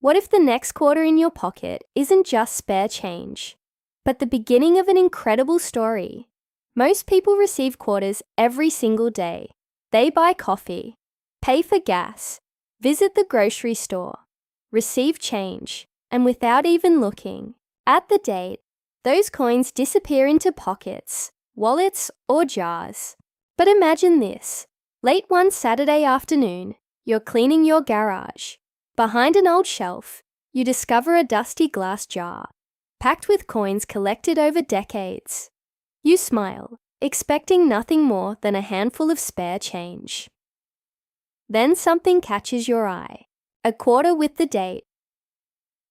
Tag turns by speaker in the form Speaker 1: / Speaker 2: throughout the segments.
Speaker 1: What if the next quarter in your pocket isn't just spare change, but the beginning of an incredible story? Most people receive quarters every single day. They buy coffee, pay for gas, visit the grocery store, receive change, and without even looking at the date, those coins disappear into pockets, wallets, or jars. But imagine this. Late one Saturday afternoon, you're cleaning your garage. Behind an old shelf, you discover a dusty glass jar, packed with coins collected over decades. You smile, expecting nothing more than a handful of spare change. Then something catches your eye. A quarter with the date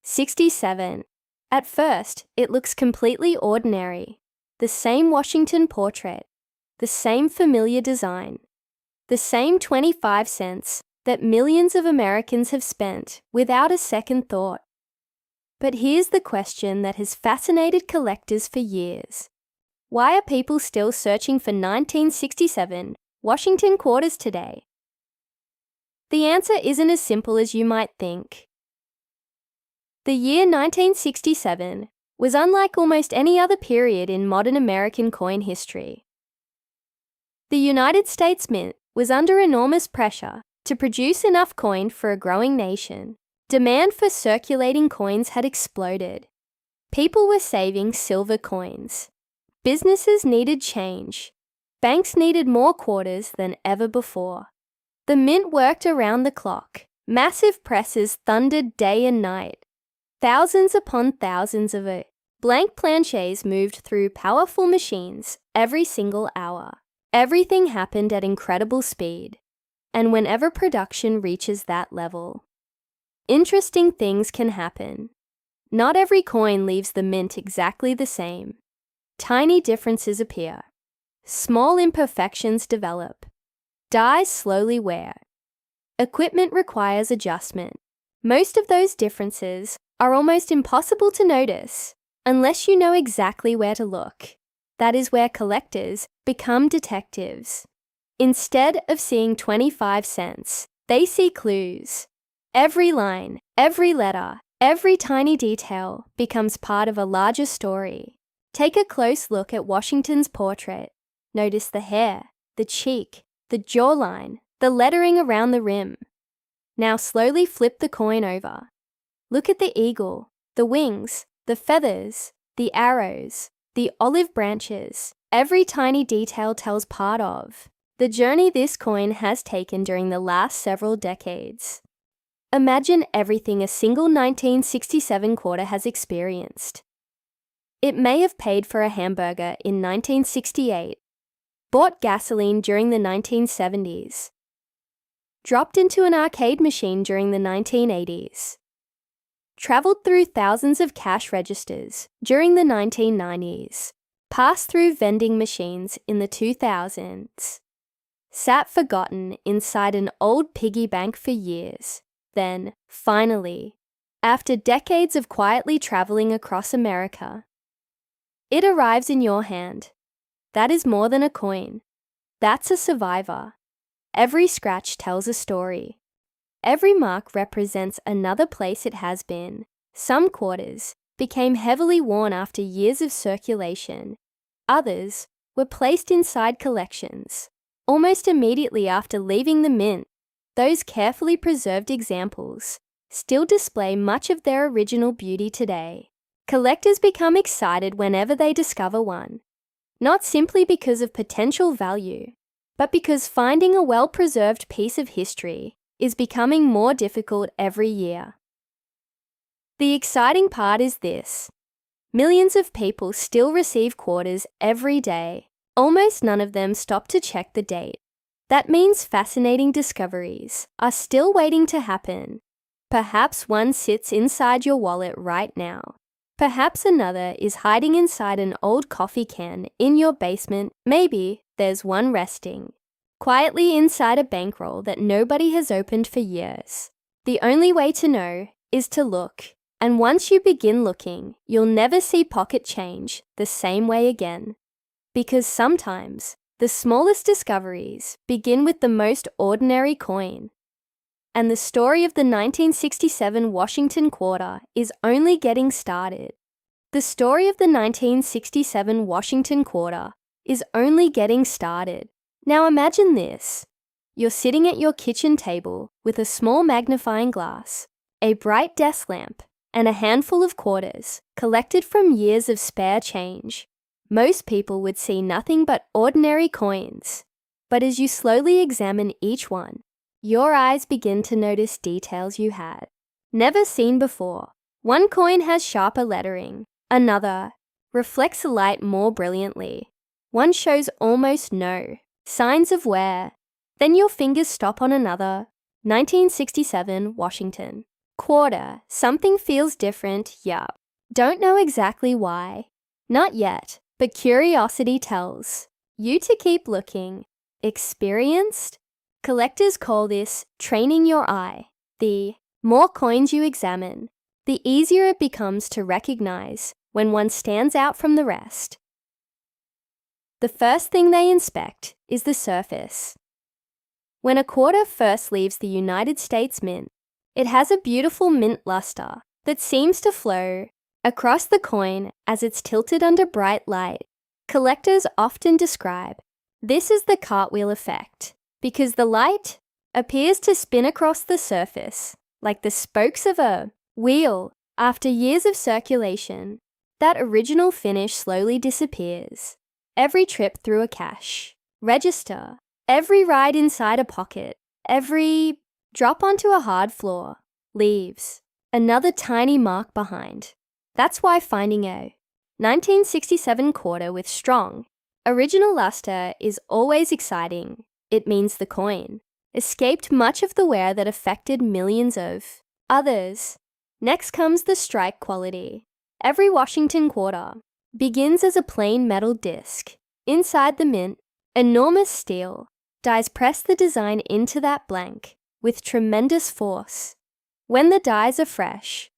Speaker 1: 67. At first, it looks completely ordinary. The same Washington portrait, the same familiar design, the same 25 cents that millions of Americans have spent without a second thought. But here's the question that has fascinated collectors for years. Why are people still searching for 1967 Washington quarters today? The answer isn't as simple as you might think. The year 1967 was unlike almost any other period in modern American coin history. The United States Mint was under enormous pressure to produce enough coin for a growing nation. Demand for circulating coins had exploded. People were saving silver coins. Businesses needed change. Banks needed more quarters than ever before. The mint worked around the clock. Massive presses thundered day and night. Thousands upon thousands of blank planchets moved through powerful machines every single hour. Everything happened at incredible speed. And whenever production reaches that level, interesting things can happen. Not every coin leaves the mint exactly the same. Tiny differences appear. Small imperfections develop. Dies slowly wear. Equipment requires adjustment. Most of those differences are almost impossible to notice unless you know exactly where to look. That is where collectors become detectives. Instead of seeing 25 cents, they see clues. Every line, every letter, every tiny detail becomes part of a larger story. Take a close look at Washington's portrait. Notice the hair, the cheek, the jawline, the lettering around the rim. Now slowly flip the coin over. Look at the eagle, the wings, the feathers, the arrows, the olive branches. Every tiny detail tells part of the journey this coin has taken during the last several decades. Imagine everything a single 1967 quarter has experienced. It may have paid for a hamburger in 1968, bought gasoline during the 1970s, dropped into an arcade machine during the 1980s, traveled through thousands of cash registers during the 1990s, passed through vending machines in the 2000s, sat forgotten inside an old piggy bank for years. Then, finally, after decades of quietly traveling across America, it arrives in your hand. That is more than a coin. That's a survivor. Every scratch tells a story. Every mark represents another place it has been. Some quarters became heavily worn after years of circulation. Others were placed inside collections almost immediately after leaving the mint. Those carefully preserved examples still display much of their original beauty today. Collectors become excited whenever they discover one, not simply because of potential value, but because finding a well-preserved piece of history is becoming more difficult every year. The exciting part is this. Millions of people still receive quarters every day. Almost none of them stop to check the date. That means fascinating discoveries are still waiting to happen. Perhaps one sits inside your wallet right now. Perhaps another is hiding inside an old coffee can in your basement. Maybe there's one resting quietly inside a bankroll that nobody has opened for years. The only way to know is to look. And once you begin looking, you'll never see pocket change the same way again. Because sometimes the smallest discoveries begin with the most ordinary coin. And the story of the 1967 Washington quarter is only getting started. The story of the 1967 Washington quarter is only getting started. Now imagine this. You're sitting at your kitchen table with a small magnifying glass, a bright desk lamp, and a handful of quarters collected from years of spare change. Most people would see nothing but ordinary coins. But as you slowly examine each one, your eyes begin to notice details you had never seen before. One coin has sharper lettering. Another reflects the light more brilliantly. One shows almost no signs of wear. Then your fingers stop on another. 1967 Washington quarter. Something feels different, yup. Don't know exactly why. Not yet, but curiosity tells you to keep looking. Experienced? Collectors call this training your eye. The more coins you examine, the easier it becomes to recognize when one stands out from the rest. The first thing they inspect is the surface. When a quarter first leaves the United States Mint, it has a beautiful mint luster that seems to flow across the coin as it's tilted under bright light. Collectors often describe this as the cartwheel effect because the light appears to spin across the surface like the spokes of a wheel. After years of circulation, that original finish slowly disappears. Every trip through a cash register, every ride inside a pocket, every drop onto a hard floor leaves another tiny mark behind. That's why finding a 1967 quarter with strong, original luster is always exciting. It means the coin escaped much of the wear that affected millions of others. Next comes the strike quality. Every Washington quarter begins as a plain metal disc. Inside the mint, enormous steel dies press the design into that blank with tremendous force. When the dies are fresh,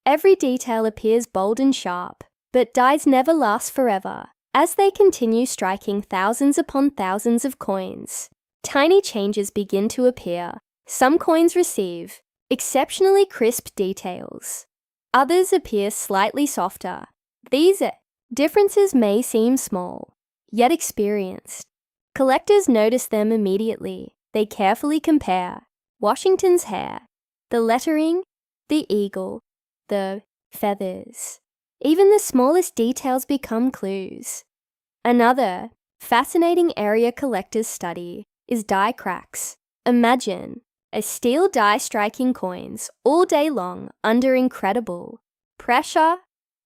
Speaker 1: every detail appears bold and sharp, but dies never last forever. As they continue striking thousands upon thousands of coins, tiny changes begin to appear. Some coins receive exceptionally crisp details. Others appear slightly softer. These differences may seem small, yet experienced collectors notice them immediately. They carefully compare Washington's hair, the lettering, the eagle, the feathers. Even the smallest details become clues. Another fascinating area collectors study is die cracks. Imagine a steel die striking coins all day long under incredible pressure.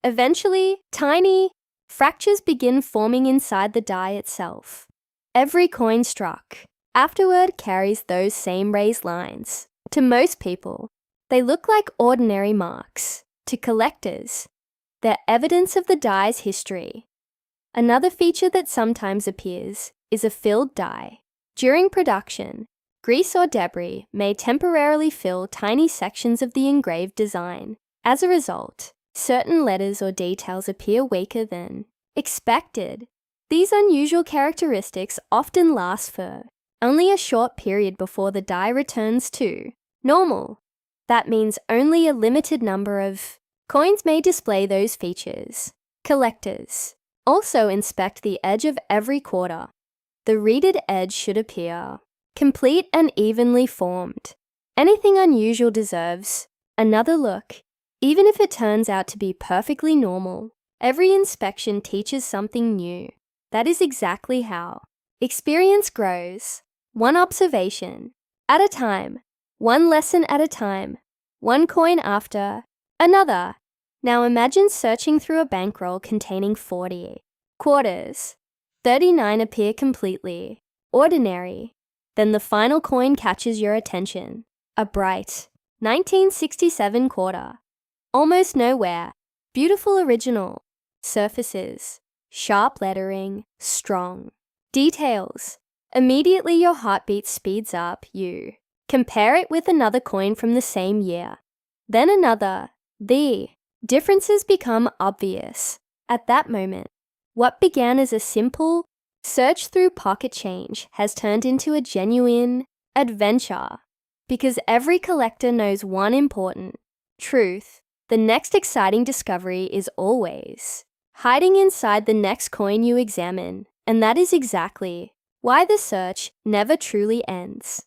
Speaker 1: Eventually, tiny fractures begin forming inside the die itself. Every coin struck afterward carries those same raised lines. To most people, they look like ordinary marks. To collectors, they're evidence of the die's history. Another feature that sometimes appears is a filled die. During production, grease or debris may temporarily fill tiny sections of the engraved design. As a result, certain letters or details appear weaker than expected. These unusual characteristics often last for only a short period before the die returns to normal. That means only a limited number of coins may display those features. Collectors also inspect the edge of every quarter. The reeded edge should appear complete and evenly formed. Anything unusual deserves another look, even if it turns out to be perfectly normal. Every inspection teaches something new. That is exactly how experience grows. One observation at a time, one lesson at a time, one coin after another. Now imagine searching through a bankroll containing 40 quarters. 39 appear completely ordinary. Then the final coin catches your attention. A bright 1967 quarter. Almost nowhere. Beautiful original. Surfaces. Sharp lettering. Strong. Details. Immediately your heartbeat speeds up. You compare it with another coin from the same year. Then another. The differences become obvious. At that moment, what began as a simple search through pocket change has turned into a genuine adventure. Because every collector knows one important truth. The next exciting discovery is always hiding inside the next coin you examine, and that is exactly why the search never truly ends.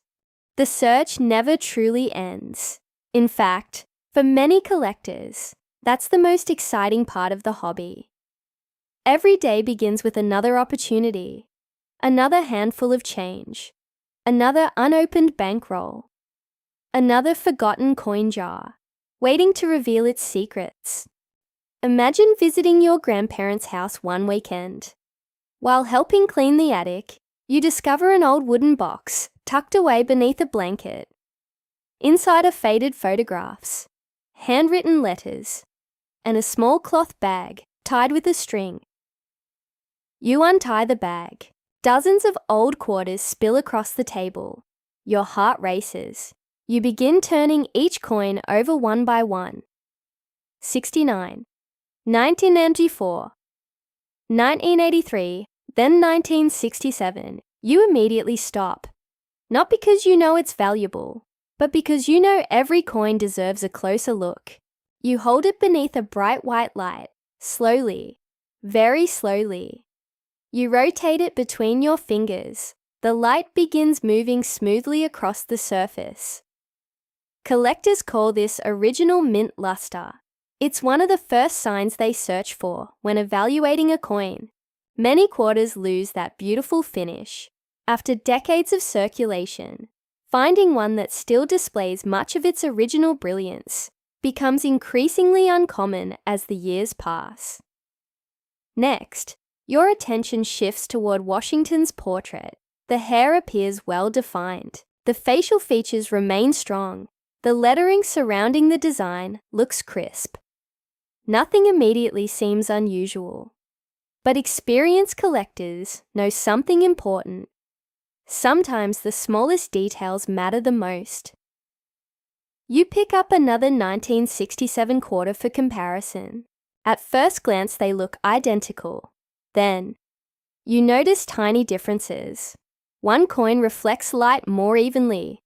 Speaker 1: The search never truly ends. In fact, for many collectors, that's the most exciting part of the hobby. Every day begins with another opportunity, another handful of change, another unopened bankroll, another forgotten coin jar, waiting to reveal its secrets. Imagine visiting your grandparents' house one weekend. While helping clean the attic, you discover an old wooden box tucked away beneath a blanket. Inside are faded photographs, handwritten letters, and a small cloth bag tied with a string. You untie the bag. Dozens of old quarters spill across the table. Your heart races. You begin turning each coin over one by one. 69, 1994, 1983, then 1967. You immediately stop. Not because you know it's valuable, but because you know every coin deserves a closer look. You hold it beneath a bright white light, slowly, very slowly. You rotate it between your fingers. The light begins moving smoothly across the surface. Collectors call this original mint luster. It's one of the first signs they search for when evaluating a coin. Many quarters lose that beautiful finish. After decades of circulation, finding one that still displays much of its original brilliance becomes increasingly uncommon as the years pass. Next, your attention shifts toward Washington's portrait. The hair appears well defined. The facial features remain strong. The lettering surrounding the design looks crisp. Nothing immediately seems unusual. But experienced collectors know something important. Sometimes the smallest details matter the most. You pick up another 1967 quarter for comparison. At first glance, they look identical. Then, you notice tiny differences. One coin reflects light more evenly.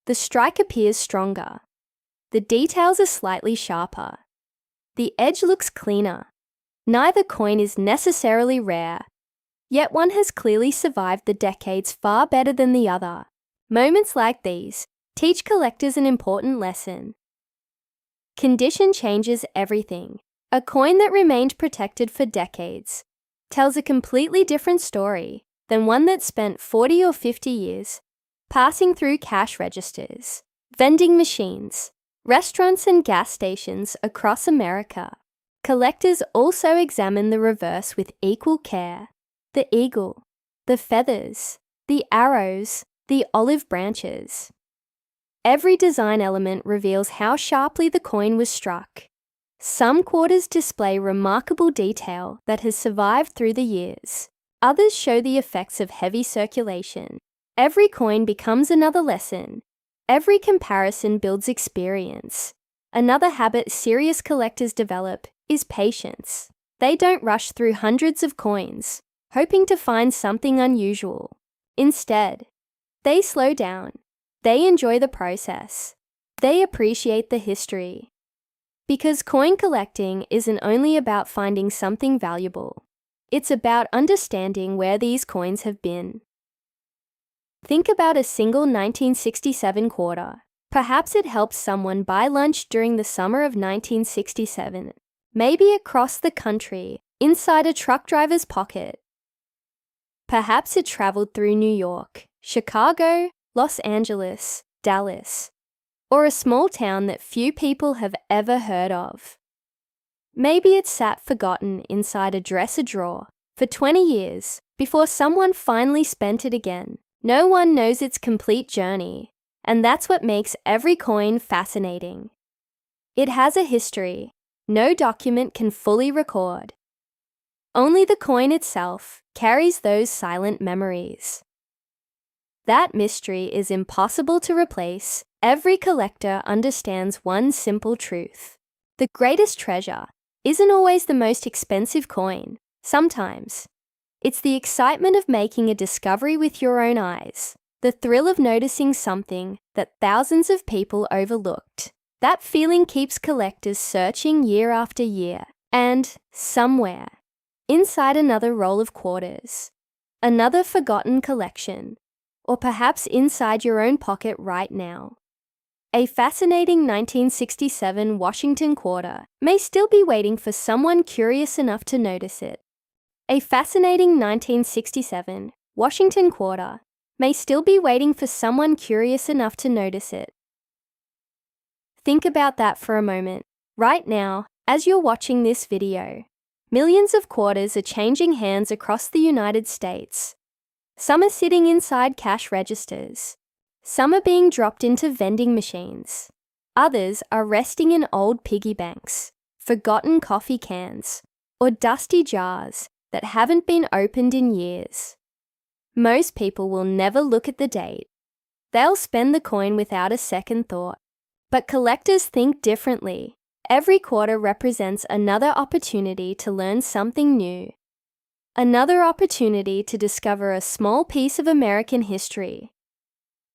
Speaker 1: The strike appears stronger. The details are slightly sharper. The edge looks cleaner. Neither coin is necessarily rare, yet one has clearly survived the decades far better than the other. Moments like these teach collectors an important lesson. Condition changes everything. A coin that remained protected for decades tells a completely different story than one that spent 40 or 50 years passing through cash registers, vending machines, restaurants and gas stations across America. Collectors also examine the reverse with equal care. The eagle, the feathers, the arrows, the olive branches. Every design element reveals how sharply the coin was struck. Some quarters display remarkable detail that has survived through the years. Others show the effects of heavy circulation. Every coin becomes another lesson. Every comparison builds experience. Another habit serious collectors develop is patience. They don't rush through hundreds of coins, hoping to find something unusual. Instead, they slow down. They enjoy the process. They appreciate the history. Because coin collecting isn't only about finding something valuable. It's about understanding where these coins have been. Think about a single 1967 quarter. Perhaps it helps someone buy lunch during the summer of 1967. Maybe it crossed the country, inside a truck driver's pocket. Perhaps it traveled through New York, Chicago, Los Angeles, Dallas, or a small town that few people have ever heard of. Maybe it sat forgotten inside a dresser drawer for 20 years before someone finally spent it again. No one knows its complete journey, and that's what makes every coin fascinating. It has a history no document can fully record. Only the coin itself carries those silent memories. That mystery is impossible to replace. Every collector understands one simple truth. The greatest treasure isn't always the most expensive coin. Sometimes, it's the excitement of making a discovery with your own eyes. The thrill of noticing something that thousands of people overlooked. That feeling keeps collectors searching year after year. And somewhere, inside another roll of quarters, another forgotten collection, or perhaps inside your own pocket right now, a fascinating 1967 Washington quarter may still be waiting for someone curious enough to notice it. A fascinating 1967 Washington quarter may still be waiting for someone curious enough to notice it. Think about that for a moment. Right now, as you're watching this video, millions of quarters are changing hands across the United States. Some are sitting inside cash registers. Some are being dropped into vending machines. Others are resting in old piggy banks, forgotten coffee cans, or dusty jars that haven't been opened in years. Most people will never look at the date. They'll spend the coin without a second thought. But collectors think differently. Every quarter represents another opportunity to learn something new. Another opportunity to discover a small piece of American history.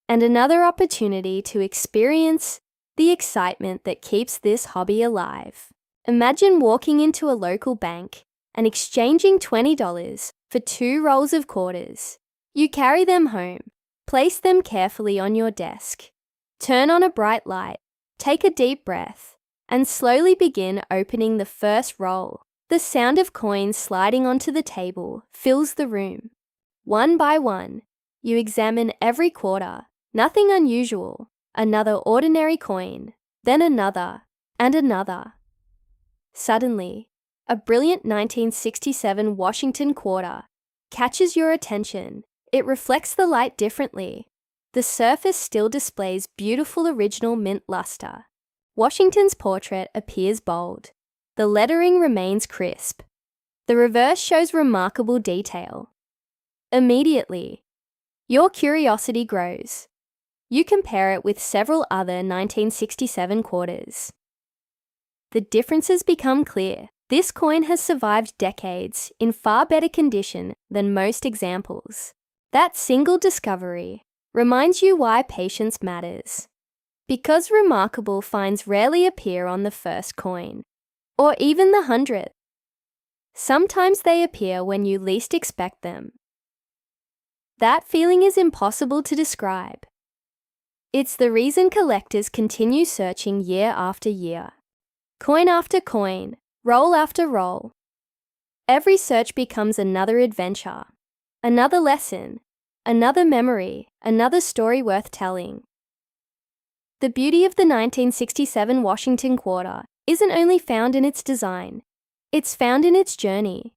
Speaker 1: And another opportunity to experience the excitement that keeps this hobby alive. Imagine walking into a local bank and exchanging $20 for 2 rolls of quarters. You carry them home, place them carefully on your desk, turn on a bright light, take a deep breath, and slowly begin opening the first roll. The sound of coins sliding onto the table fills the room. One by one, you examine every quarter. Nothing unusual. Another ordinary coin, then another, and another. Suddenly, a brilliant 1967 Washington quarter catches your attention. It reflects the light differently. The surface still displays beautiful original mint luster. Washington's portrait appears bold. The lettering remains crisp. The reverse shows remarkable detail. Immediately, your curiosity grows. You compare it with several other 1967 quarters. The differences become clear. This coin has survived decades in far better condition than most examples. That single discovery reminds you why patience matters. Because remarkable finds rarely appear on the first coin, or even the 100th. Sometimes they appear when you least expect them. That feeling is impossible to describe. It's the reason collectors continue searching year after year. Coin after coin, roll after roll. Every search becomes another adventure, another lesson, another memory, another story worth telling. The beauty of the 1967 Washington quarter isn't only found in its design, it's found in its journey.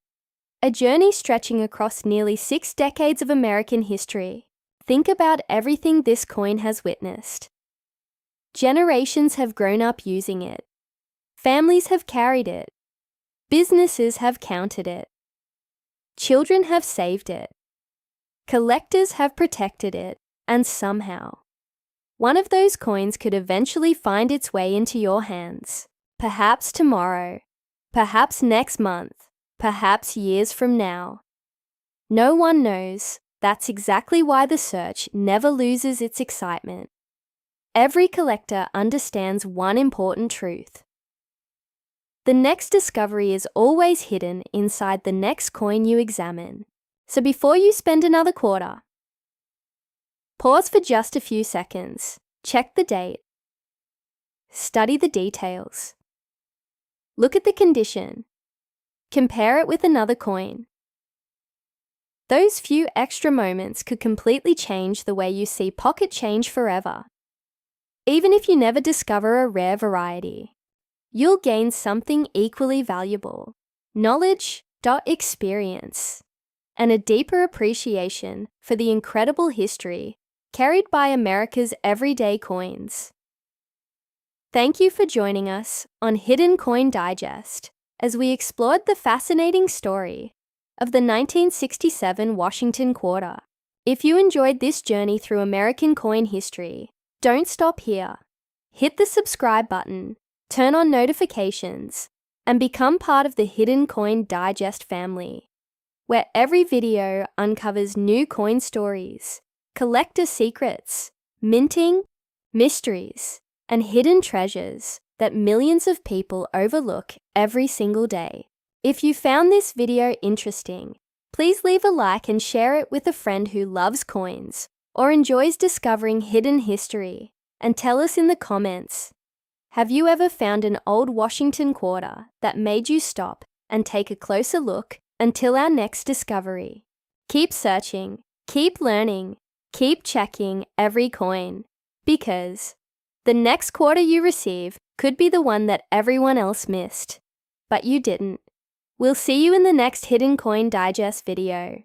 Speaker 1: A journey stretching across nearly 6 decades of American history. Think about everything this coin has witnessed. Generations have grown up using it. Families have carried it. Businesses have counted it. Children have saved it. Collectors have protected it, and somehow, one of those coins could eventually find its way into your hands. Perhaps tomorrow, perhaps next month, perhaps years from now. No one knows. That's exactly why the search never loses its excitement. Every collector understands one important truth. The next discovery is always hidden inside the next coin you examine. So before you spend another quarter, pause for just a few seconds. Check the date. Study the details. Look at the condition. Compare it with another coin. Those few extra moments could completely change the way you see pocket change forever. Even if you never discover a rare variety, you'll gain something equally valuable: knowledge, experience, and a deeper appreciation for the incredible history carried by America's everyday coins. Thank you for joining us on Hidden Coin Digest as we explored the fascinating story of the 1967 Washington quarter. If you enjoyed this journey through American coin history, don't stop here. Hit the subscribe button, turn on notifications, and become part of the Hidden Coin Digest family, where every video uncovers new coin stories, collector secrets, minting, mysteries, and hidden treasures that millions of people overlook every single day. If you found this video interesting, please leave a like and share it with a friend who loves coins or enjoys discovering hidden history, and tell us in the comments. Have you ever found an old Washington quarter that made you stop and take a closer look? Until our next discovery. Keep searching, keep learning, keep checking every coin, because the next quarter you receive could be the one that everyone else missed, but you didn't. We'll see you in the next Hidden Coin Digest video.